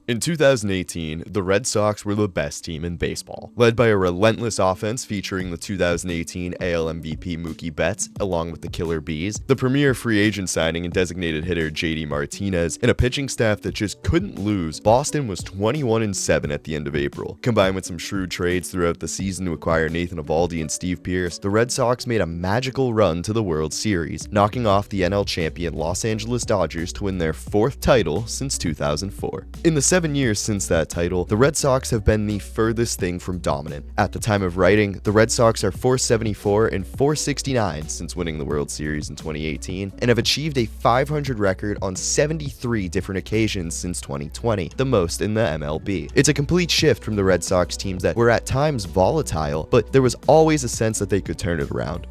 In 2018, the Red Sox were the best team in baseball, led by a relentless offense featuring the 2018 AL MVP Mookie Betts, along with the Killer Bees, the premier free agent signing and designated hitter JD Martinez, and a pitching staff that just couldn't lose. Boston was 21-7 at the end of April. Combined with some shrewd trades throughout the season to acquire Nathan Eovaldi and Steve Pearce, the Red Sox made a magical run to the World Series, knocking off the NL champion Los Angeles Dodgers to win their 4th title since 2004. In the 7 years since that title, the Red Sox have been the furthest thing from dominant. At the time of writing, the Red Sox are 474 and 469 since winning the World Series in 2018, and have achieved a .500 record on 73 different occasions since 2020, the most in the MLB. It's a complete shift from the Red Sox teams that were at times volatile, but there was always a sense that they could turn it around.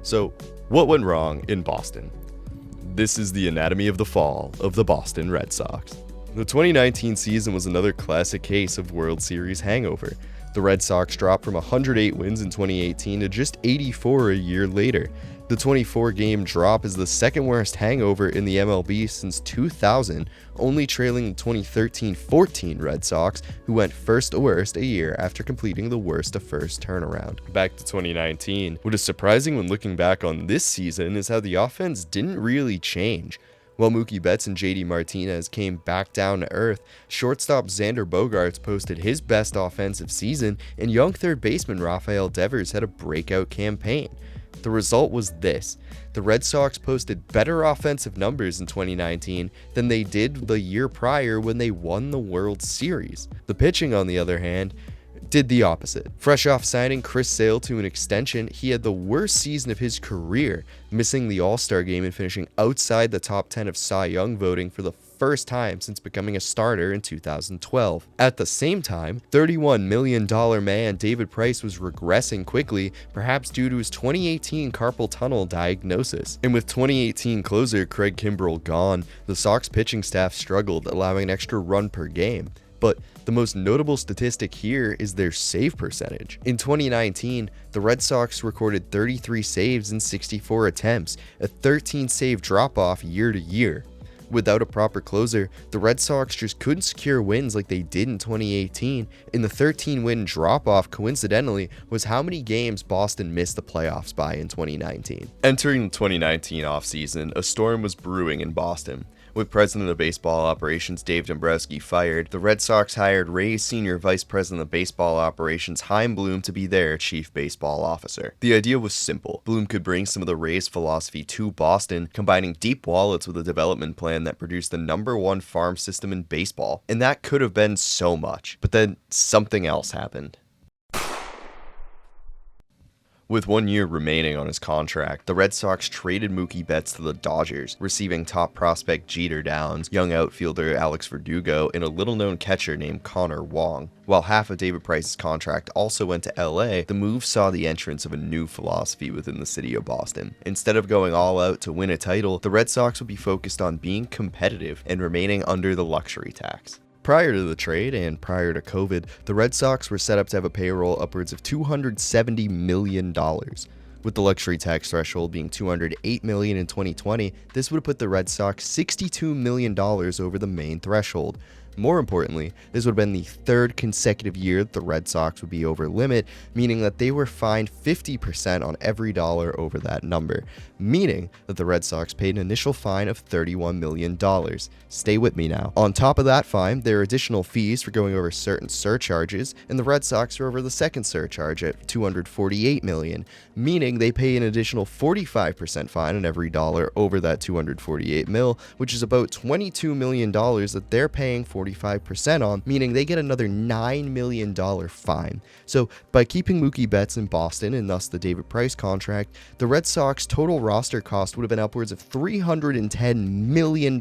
So, what went wrong in Boston? This is the anatomy of the fall of the Boston Red Sox. The 2019 season was another classic case of World Series hangover. The Red Sox dropped from 108 wins in 2018 to just 84 a year later. The 24-game drop is the second worst hangover in the MLB since 2000, only trailing the 2013-14 Red Sox, who went first to worst a year after completing the worst to first turnaround. Back to 2019, what is surprising when looking back on this season is how the offense didn't really change. While Mookie Betts and JD Martinez came back down to earth, shortstop Xander Bogaerts posted his best offensive season, and young third baseman Rafael Devers had a breakout campaign. The result was this: the Red Sox posted better offensive numbers in 2019 than they did the year prior when they won the World Series. The pitching, on the other hand, did the opposite. Fresh off signing Chris Sale to an extension, he had the worst season of his career, missing the All-Star game and finishing outside the top 10 of Cy Young voting for the first time since becoming a starter in 2012. At the same time, $31 million man David Price was regressing quickly, perhaps due to his 2018 carpal tunnel diagnosis. And with 2018 closer Craig Kimbrell gone, the Sox pitching staff struggled, allowing an extra run per game. But the most notable statistic here is their save percentage. In 2019, the Red Sox recorded 33 saves in 64 attempts, a 13-save drop-off year to year. Without a proper closer, the Red Sox just couldn't secure wins like they did in 2018, and the 13-win drop-off, coincidentally, was how many games Boston missed the playoffs by in 2019. Entering the 2019 offseason, a storm was brewing in Boston. With President of Baseball Operations Dave Dombrowski fired, the Red Sox hired Rays Senior Vice President of Baseball Operations Chaim Bloom to be their Chief Baseball Officer. The idea was simple. Bloom could bring some of the Rays philosophy to Boston, combining deep wallets with a development plan that produced the #1 farm system in baseball. And that could have been so much. But then something else happened. With 1 year remaining on his contract, the Red Sox traded Mookie Betts to the Dodgers, receiving top prospect Jeter Downs, young outfielder Alex Verdugo, and a little-known catcher named Connor Wong. While half of David Price's contract also went to LA, the move saw the entrance of a new philosophy within the city of Boston. Instead of going all out to win a title, the Red Sox would be focused on being competitive and remaining under the luxury tax. Prior to the trade and prior to COVID, the Red Sox were set up to have a payroll upwards of $270 million. With the luxury tax threshold being $208 million in 2020, this would put the Red Sox $62 million over the main threshold. More importantly, this would have been the 3rd consecutive year that the Red Sox would be over limit, meaning that they were fined 50% on every dollar over that number, meaning that the Red Sox paid an initial fine of $31 million. Stay with me now. On top of that fine, there are additional fees for going over certain surcharges, and the Red Sox are over the second surcharge at $248 million, meaning they pay an additional 45% fine on every dollar over that $248 mil, which is about $22 million that they're paying 45% on, meaning they get another $9 million fine. So by keeping Mookie Betts in Boston and thus the David Price contract, the Red Sox total roster cost would have been upwards of $310 million.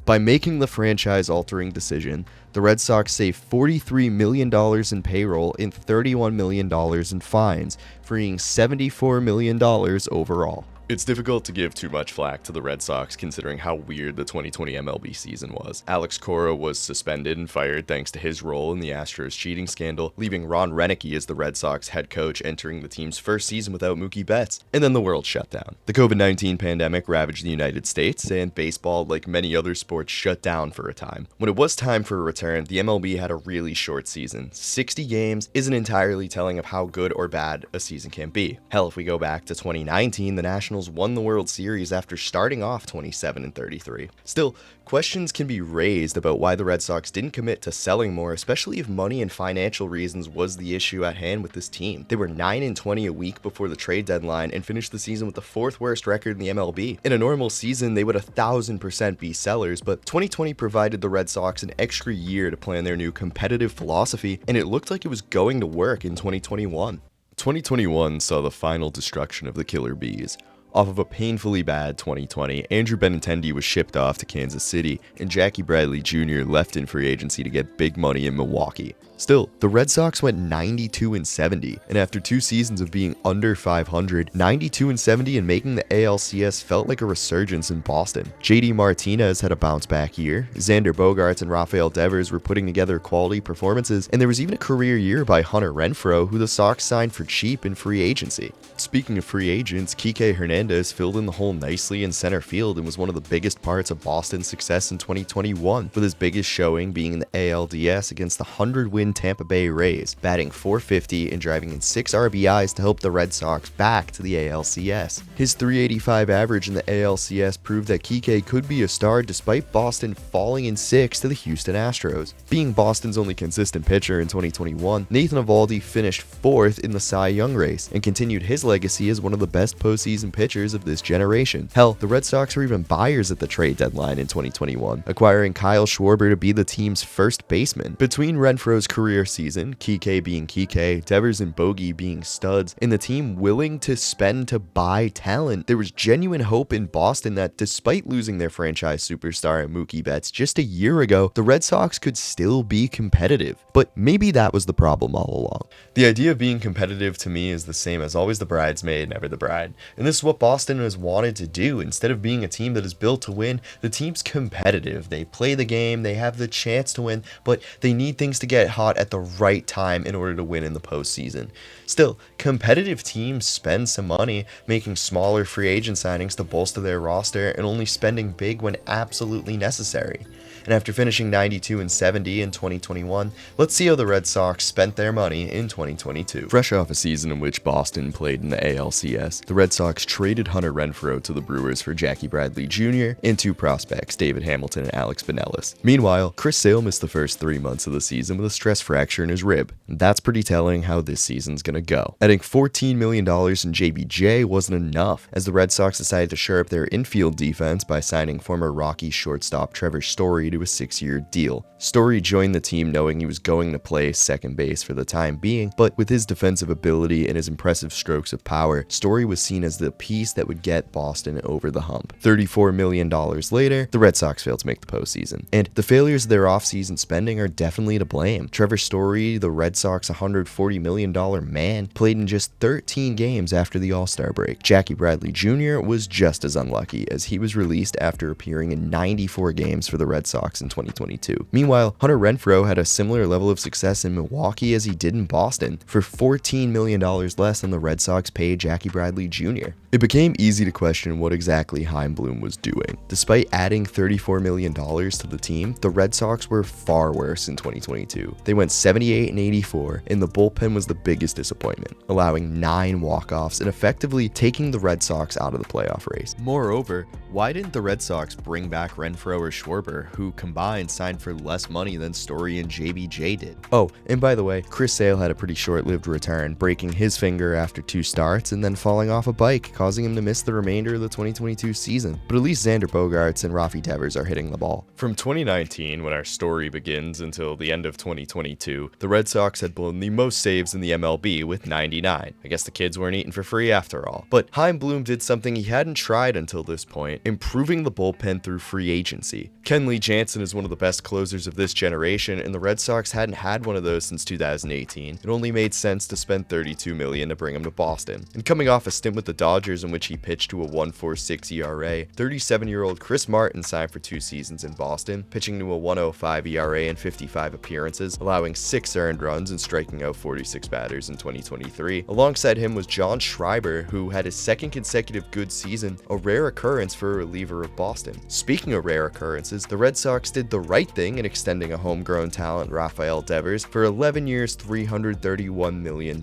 By making the franchise-altering decision, the Red Sox saved $43 million in payroll and $31 million in fines, freeing $74 million overall. It's difficult to give too much flack to the Red Sox considering how weird the 2020 MLB season was. Alex Cora was suspended and fired thanks to his role in the Astros cheating scandal, leaving Ron Renicky as the Red Sox head coach entering the team's first season without Mookie Betts, and then the world shut down. The COVID-19 pandemic ravaged the United States, and baseball, like many other sports, shut down for a time. When it was time for a return, the MLB had a really short season. 60 games isn't entirely telling of how good or bad a season can be. Hell, if we go back to 2019, the Nationals won the World Series after starting off 27-33. Still, questions can be raised about why the Red Sox didn't commit to selling more, especially if money and financial reasons was the issue at hand with this team. They were 9-20 a week before the trade deadline and finished the season with the 4th worst record in the MLB. In a normal season, they would 1000% be sellers, but 2020 provided the Red Sox an extra year to plan their new competitive philosophy, and it looked like it was going to work in 2021. 2021 saw the final destruction of the Killer Bees. Off of a painfully bad 2020, Andrew Benintendi was shipped off to Kansas City, and Jackie Bradley Jr. left in free agency to get big money in Milwaukee. Still, the Red Sox went 92-70, and after 2 seasons of being under 500, 92-70 and making the ALCS felt like a resurgence in Boston. JD Martinez had a bounce-back year, Xander Bogaerts and Rafael Devers were putting together quality performances, and there was even a career year by Hunter Renfroe, who the Sox signed for cheap in free agency. Speaking of free agents, Kike Hernandez filled in the hole nicely in center field and was one of the biggest parts of Boston's success in 2021, with his biggest showing being in the ALDS against the 100-win Tampa Bay Rays, batting .450 and driving in 6 RBIs to help the Red Sox back to the ALCS. His .385 average in the ALCS proved that Kike could be a star despite Boston falling in 6 to the Houston Astros. Being Boston's only consistent pitcher in 2021, Nathan Eovaldi finished 4th in the Cy Young race and continued his legacy as one of the best postseason pitchers of this generation. Hell, the Red Sox were even buyers at the trade deadline in 2021, acquiring Kyle Schwarber to be the team's first baseman. Between Renfroe's career season, Kike being Kike, Devers and Bogey being studs, and the team willing to spend to buy talent, there was genuine hope in Boston that despite losing their franchise superstar Mookie Betts just a year ago, the Red Sox could still be competitive. But maybe that was the problem all along. The idea of being competitive to me is the same as always the bridesmaid, never the bride. And this is what Boston has wanted to do. Instead of being a team that is built to win, the team's competitive. They play the game, they have the chance to win, but they need things to get hot at the right time in order to win in the postseason. Still, competitive teams spend some money making smaller free agent signings to bolster their roster and only spending big when absolutely necessary. And after finishing 92-70 in 2021, let's see how the Red Sox spent their money in 2022. Fresh off a season in which Boston played in the ALCS, the Red Sox traded Hunter Renfroe to the Brewers for Jackie Bradley Jr. and 2 prospects, David Hamilton and Alex Binelas. Meanwhile, Chris Sale missed the first 3 months of the season with a stress fracture in his rib. That's pretty telling how this season's gonna go. Adding $14 million in JBJ wasn't enough, as the Red Sox decided to shore up their infield defense by signing former Rockies shortstop Trevor Story to a 6-year deal. Story joined the team knowing he was going to play second base for the time being, but with his defensive ability and his impressive strokes of power, Story was seen as the piece that would get Boston over the hump. $34 million later, the Red Sox failed to make the postseason, and the failures of their offseason spending are definitely to blame. Trevor Story, the Red Sox $140 million man, played in just 13 games after the All-Star break. Jackie Bradley Jr. was just as unlucky, as he was released after appearing in 94 games for the Red Sox in 2022. Meanwhile, Hunter Renfroe had a similar level of success in Milwaukee as he did in Boston, for $14 million less than the Red Sox paid Jackie Bradley Jr. It became easy to question what exactly Chaim Bloom was doing. Despite adding $34 million to the team, the Red Sox were far worse in 2022. They went 78-84, and the bullpen was the biggest disappointment, allowing 9 walk-offs and effectively taking the Red Sox out of the playoff race. Moreover, why didn't the Red Sox bring back Renfroe or Schwarber, who combined signed for less money than Story and JBJ did? Oh, and by the way, Chris Sale had a pretty short-lived return, breaking his finger after 2 starts and then falling off a bike, causing him to miss the remainder of the 2022 season. But at least Xander Bogaerts and Rafi Devers are hitting the ball. From 2019, when our story begins, until the end of 2022, the Red Sox had blown the most saves in the MLB with 99. I guess the kids weren't eating for free after all. But Chaim Bloom did something he hadn't tried until this point, improving the bullpen through free agency. Kenley Jansen is one of the best closers of this generation, and the Red Sox hadn't had one of those since 2018. It only made sense to spend $32 million to bring him to Boston. And coming off a stint with the Dodgers majors in which he pitched to a 1.46 ERA. 37-year-old Chris Martin signed for 2 seasons in Boston, pitching to a 1.05 ERA in 55 appearances, allowing 6 earned runs and striking out 46 batters in 2023. Alongside him was John Schreiber, who had his second consecutive good season, a rare occurrence for a reliever of Boston. Speaking of rare occurrences, the Red Sox did the right thing in extending a homegrown talent, Rafael Devers, for 11 years, $331 million.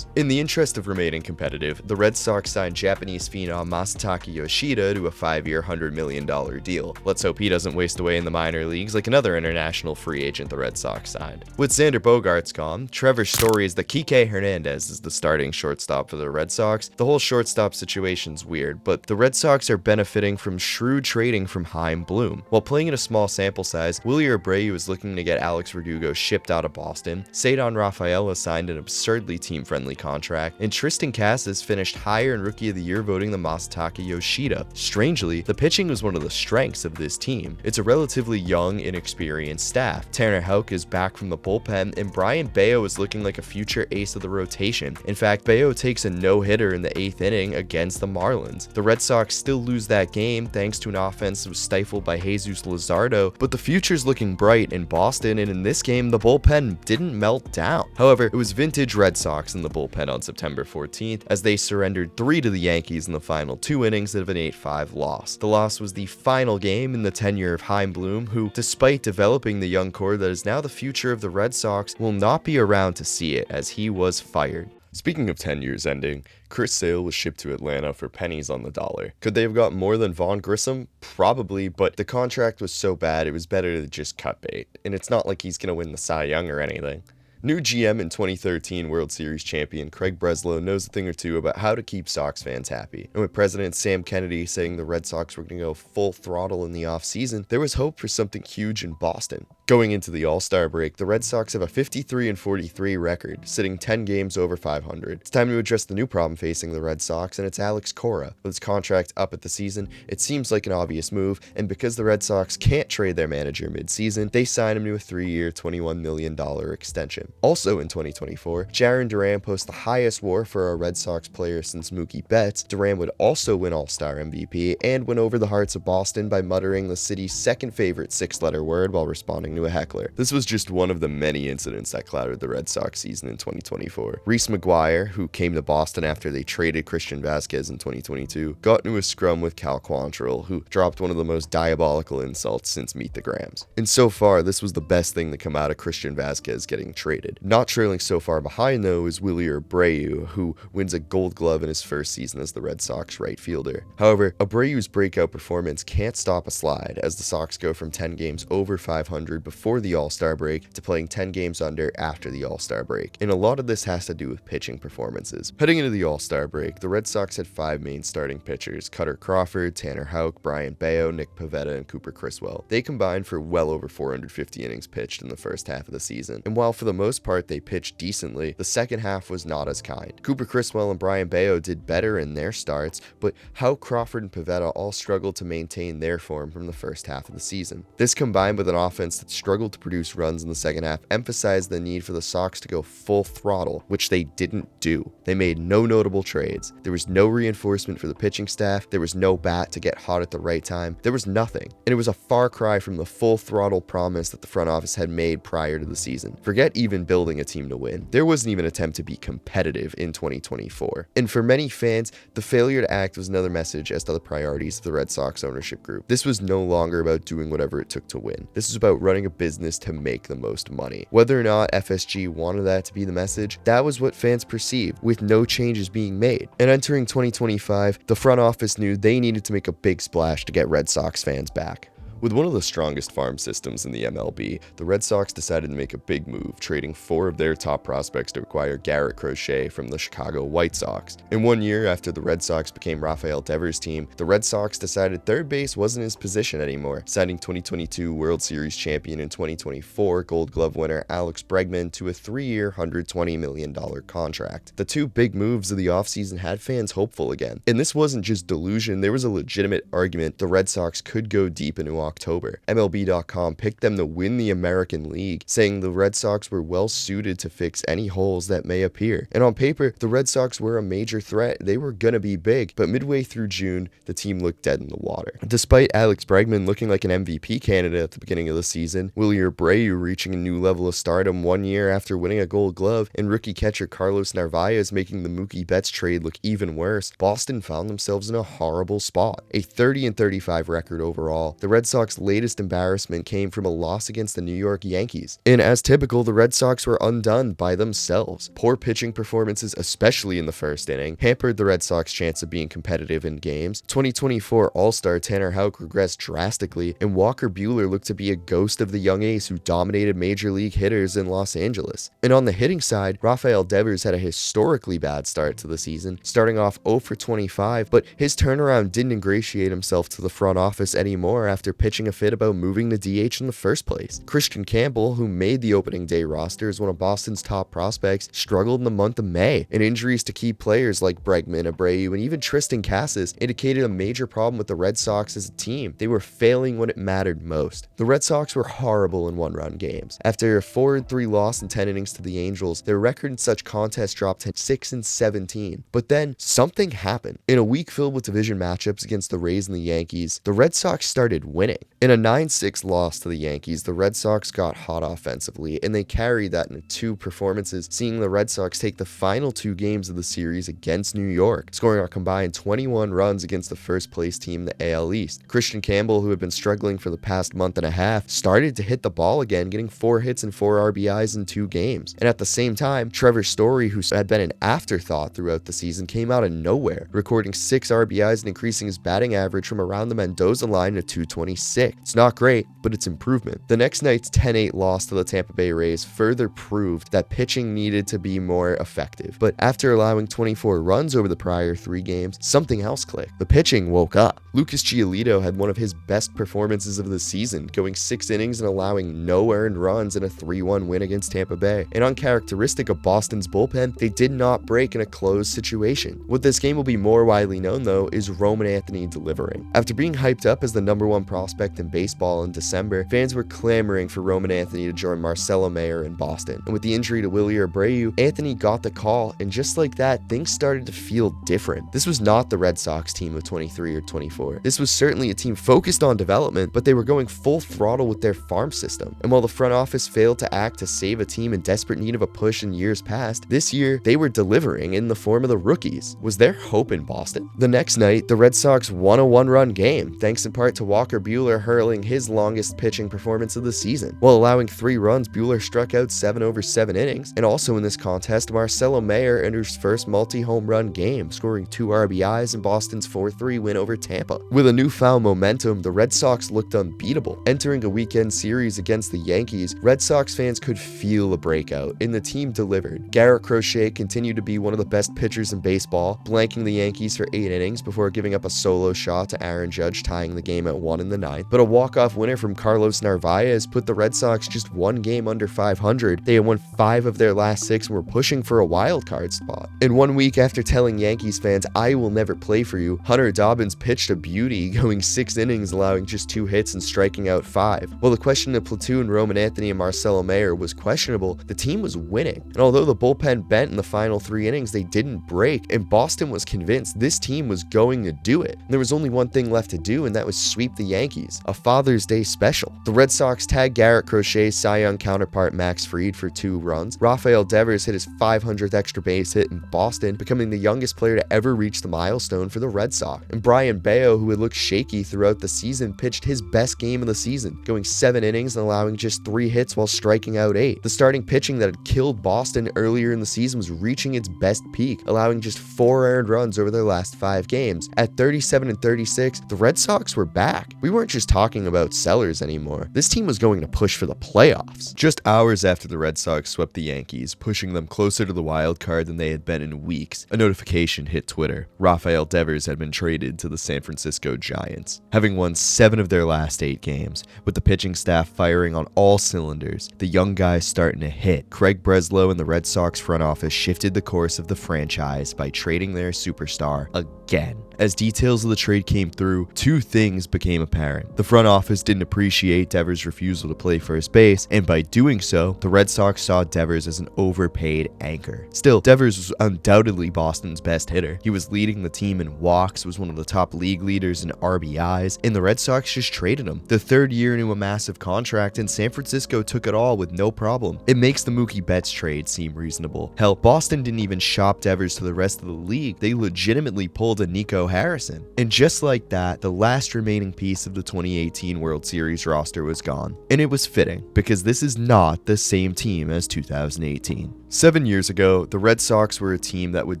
In the interest of remaining competitive, the Red Sox signed Japanese phenom Masataka Yoshida to a 5-year, $100 million deal. Let's hope he doesn't waste away in the minor leagues like another international free agent the Red Sox signed. With Xander Bogaerts gone, Trevor's story is that Kike Hernandez is the starting shortstop for the Red Sox. The whole shortstop situation's weird, but the Red Sox are benefiting from shrewd trading from Chaim Bloom. While playing in a small sample size, Willie Abreu is looking to get Alex Verdugo shipped out of Boston, Cedar Rafaela signed an absurdly team-friendly contract, and Tristan Casas finished higher in Rookie of the Year voting than Masataka Yoshida. Strangely, the pitching was one of the strengths of this team. It's a relatively young, inexperienced staff. Tanner Houck is back from the bullpen, and Brian Bayo is looking like a future ace of the rotation. In fact, Bayo takes a no-hitter in the 8th inning against the Marlins. The Red Sox still lose that game thanks to an offense that was stifled by Jesus Luzardo, but the future's looking bright in Boston, and in this game, the bullpen didn't melt down. However, it was vintage Red Sox in the bullpen on September 14th as they surrendered 3 to the Yankees in the final 2 innings of an 8-5 loss. The loss was the final game in the tenure of Chaim Bloom, who, despite developing the young core that is now the future of the Red Sox, will not be around to see it as he was fired. Speaking of tenures ending, Chris Sale was shipped to Atlanta for pennies on the dollar. Could they have got more than Vaughn Grissom? Probably, but the contract was so bad it was better to just cut bait. And it's not like he's gonna win the Cy Young or anything. New GM and 2013 World Series champion Craig Breslow knows a thing or two about how to keep Sox fans happy. And with President Sam Kennedy saying the Red Sox were going to go full throttle in the offseason, there was hope for something huge in Boston. Going into the All-Star break, the Red Sox have a 53-43 record, sitting 10 games over 500. It's time to address the new problem facing the Red Sox, and it's Alex Cora. With his contract up at the season, it seems like an obvious move, and because the Red Sox can't trade their manager mid-season, they sign him to a 3-year, $21 million extension. Also in 2024, Jarren Duran posts the highest WAR for a Red Sox player since Mookie Betts. Duran would also win All-Star MVP and win over the hearts of Boston by muttering the city's second favorite 6-letter word while responding to a heckler. This was just one of the many incidents that clouded the Red Sox season in 2024. Reese McGuire, who came to Boston after they traded Christian Vasquez in 2022, got into a scrum with Cal Quantrill, who dropped one of the most diabolical insults since Meet the Grams. And so far, this was the best thing to come out of Christian Vasquez getting traded. Not trailing so far behind, though, is Willie Abreu, who wins a Gold Glove in his first season as the Red Sox right fielder. However, Abreu's breakout performance can't stop a slide, as the Sox go from 10 games over 500 before the All-Star break to playing 10 games under after the All-Star break. And a lot of this has to do with pitching performances. Heading into the All-Star break, the Red Sox had 5 main starting pitchers: Cutter Crawford, Tanner Houck, Brian Bayo, Nick Pivetta, and Cooper Criswell. They combined for well over 450 innings pitched in the first half of the season. And while for the most part they pitched decently, the second half was not as kind. Cooper Criswell and Brian Bayo did better in their starts, but Houck, Crawford, and Pivetta all struggled to maintain their form from the first half of the season. This, combined with an offense that struggled to produce runs in the second half, emphasized the need for the Sox to go full throttle, which they didn't do. They made no notable trades. There was no reinforcement for the pitching staff. There was no bat to get hot at the right time. There was nothing. And it was a far cry from the full throttle promise that the front office had made prior to the season. Forget even building a team to win. There wasn't even an attempt to be competitive in 2024. And for many fans, the failure to act was another message as to the priorities of the Red Sox ownership group. This was no longer about doing whatever it took to win. This was about running a business to make the most money. Whether or not FSG wanted that to be the message, that was what fans perceived, with no changes being made. And entering 2025, the front office knew they needed to make a big splash to get Red Sox fans back. With one of the strongest farm systems in the MLB, the Red Sox decided to make a big move, trading 4 of their top prospects to acquire Garrett Crochet from the Chicago White Sox. In 1 year after the Red Sox became Rafael Devers' team, the Red Sox decided third base wasn't his position anymore, signing 2022 World Series champion and 2024 Gold Glove winner Alex Bregman to a 3-year, $120 million contract. The 2 big moves of the offseason had fans hopeful again. And this wasn't just delusion, there was a legitimate argument the Red Sox could go deep into October. MLB.com picked them to win the American League, saying the Red Sox were well suited to fix any holes that may appear. And on paper, the Red Sox were a major threat. They were gonna be big, but midway through June, the team looked dead in the water. Despite Alex Bregman looking like an MVP candidate at the beginning of the season, Willie Abreu reaching a new level of stardom 1 year after winning a Gold Glove, and rookie catcher Carlos Narvaez making the Mookie Betts trade look even worse, Boston found themselves in a horrible spot. A 30-35 record overall, the Red Sox' latest embarrassment came from a loss against the New York Yankees. And as typical, the Red Sox were undone by themselves. Poor pitching performances, especially in the first inning, hampered the Red Sox' chance of being competitive in games. 2024 All-Star Tanner Houck regressed drastically, and Walker Buehler looked to be a ghost of the young ace who dominated major league hitters in Los Angeles. And on the hitting side, Rafael Devers had a historically bad start to the season, starting off 0 for 25, but his turnaround didn't ingratiate himself to the front office anymore after pitching a fit about moving to DH in the first place. Christian Campbell, who made the opening day roster as one of Boston's top prospects, struggled in the month of May, and injuries to key players like Bregman, Abreu, and even Tristan Casas indicated a major problem with the Red Sox as a team. They were failing when it mattered most. The Red Sox were horrible in one-run games. After a 4-3 loss in 10 innings to the Angels, their record in such contests dropped to 6-17. But then something happened. In a week filled with division matchups against the Rays and the Yankees, the Red Sox started winning. In a 9-6 loss to the Yankees, the Red Sox got hot offensively, and they carried that into 2 performances, seeing the Red Sox take the final 2 games of the series against New York, scoring a combined 21 runs against the first-place team in the AL East. Christian Campbell, who had been struggling for the past month and a half, started to hit the ball again, getting 4 hits and 4 RBIs in 2 games. And at the same time, Trevor Story, who had been an afterthought throughout the season, came out of nowhere, recording 6 RBIs and increasing his batting average from around the Mendoza line to 226. It's not great, but it's improvement. The next night's 10-8 loss to the Tampa Bay Rays further proved that pitching needed to be more effective. But after allowing 24 runs over the prior 3 games, something else clicked. The pitching woke up. Lucas Giolito had one of his best performances of the season, going 6 innings and allowing no earned runs in a 3-1 win against Tampa Bay. And uncharacteristic of Boston's bullpen, they did not break in a closed situation. What this game will be more widely known, though, is Roman Anthony delivering. After being hyped up as the #1 prospect in baseball in December, fans were clamoring for Roman Anthony to join Marcelo Mayer in Boston. And with the injury to Willie Abreu, Anthony got the call, and just like that, things started to feel different. This was not the Red Sox team of 23 or 24. This was certainly a team focused on development, but they were going full throttle with their farm system. And while the front office failed to act to save a team in desperate need of a push in years past, this year they were delivering in the form of the rookies. Was there hope in Boston? The next night, the Red Sox won a 1-run game, thanks in part to Walker Buehler hurling his longest pitching performance of the season. While allowing 3 runs, Buehler struck out 7 over 7 innings, and also in this contest, Marcelo Mayer entered his first multi-home run game, scoring 2 RBIs in Boston's 4-3 win over Tampa. With a newfound momentum, the Red Sox looked unbeatable. Entering a weekend series against the Yankees, Red Sox fans could feel a breakout, and the team delivered. Garrett Crochet continued to be one of the best pitchers in baseball, blanking the Yankees for 8 innings before giving up a solo shot to Aaron Judge, tying the game at 1 in the 9th. But a walk-off winner from Carlos Narvaez put the Red Sox just 1 game under 500. They had won 5 of their last 6 and were pushing for a wild card spot. And 1 week after telling Yankees fans, "I will never play for you," Hunter Dobbins pitched a beauty, going 6 innings, allowing just 2 hits and striking out 5. While the question of platoon Roman Anthony and Marcelo Mayer was questionable, the team was winning. And although the bullpen bent in the final 3 innings, they didn't break, and Boston was convinced this team was going to do it. And there was only one thing left to do, and that was sweep the Yankees, a Father's Day special. The Red Sox tagged Garrett Crochet's Cy Young counterpart Max Fried for 2 runs. Rafael Devers hit his 500th extra base hit in Boston, becoming the youngest player to ever reach the milestone for the Red Sox. And Brian Bayo, who had looked shaky throughout the season, pitched his best game of the season, going 7 innings and allowing just 3 hits while striking out 8. The starting pitching that had killed Boston earlier in the season was reaching its best peak, allowing just 4 earned runs over their last 5 games. At 37-36, the Red Sox were back. We weren't just talking about sellers anymore. This team was going to push for the playoffs. Just hours after the Red Sox swept the Yankees, pushing them closer to the wild card than they had been in weeks, a notification hit Twitter. Rafael Devers had been traded to the San Francisco Giants. Having won 7 of their last 8 games, with the pitching staff firing on all cylinders, the young guys starting to hit, Craig Breslow and the Red Sox front office shifted the course of the franchise by trading their superstar again. As details of the trade came through, two things became apparent. The front office didn't appreciate Devers' refusal to play first base, and by doing so, the Red Sox saw Devers as an overpaid anchor. Still, Devers was undoubtedly Boston's best hitter. He was leading the team in walks, was one of the top league leaders in RBIs, and the Red Sox just traded him. The third year into a massive contract, and San Francisco took it all with no problem. It makes the Mookie Betts trade seem reasonable. Hell, Boston didn't even shop Devers to the rest of the league. They legitimately pulled a Nico Harrison. And just like that, the last remaining piece of the 2018 World Series roster was gone. And it was fitting, because this is not the same team as 2018. 7 years ago, the Red Sox were a team that would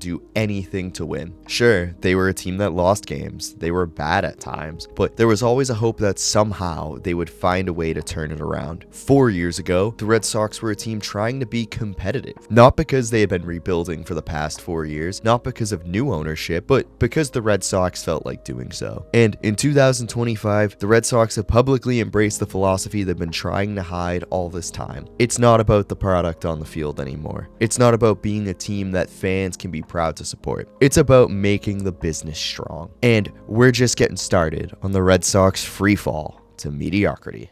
do anything to win. Sure, they were a team that lost games, they were bad at times, but there was always a hope that somehow they would find a way to turn it around. 4 years ago, the Red Sox were a team trying to be competitive, not because they had been rebuilding for the past 4 years, not because of new ownership, but because the Red Sox felt like doing so. And in 2025, the Red Sox have publicly embraced the philosophy they've been trying to hide all this time. It's not about the product on the field anymore. It's not about being a team that fans can be proud to support. It's about making the business strong. And we're just getting started on the Red Sox free fall to mediocrity.